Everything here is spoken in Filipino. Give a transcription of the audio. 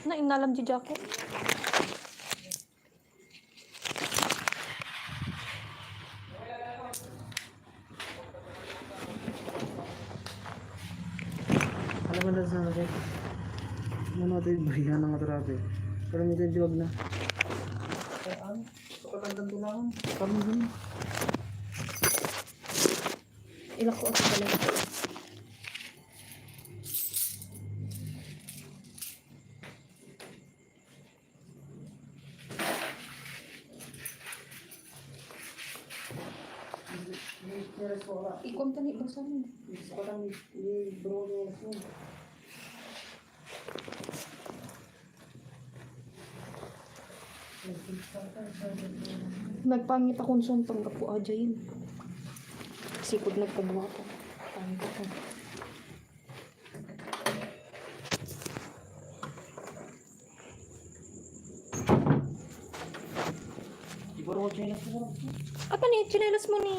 Na inalam di jacket. Alam mo na sa natin. Ano natin bayan ng atrape. Pero medyo diwag na. Kaya sukatan to lang. Kami din. Ilak ko ako pala. Ikon tani bang sa mo? Sukatan i-bro yung lasun. Nagpangit akong suntong kapo aja yun. Sikod nagpabuha ko. Pangit ako. I-bro yung lasun. Apa ni? Chinelas mo ni?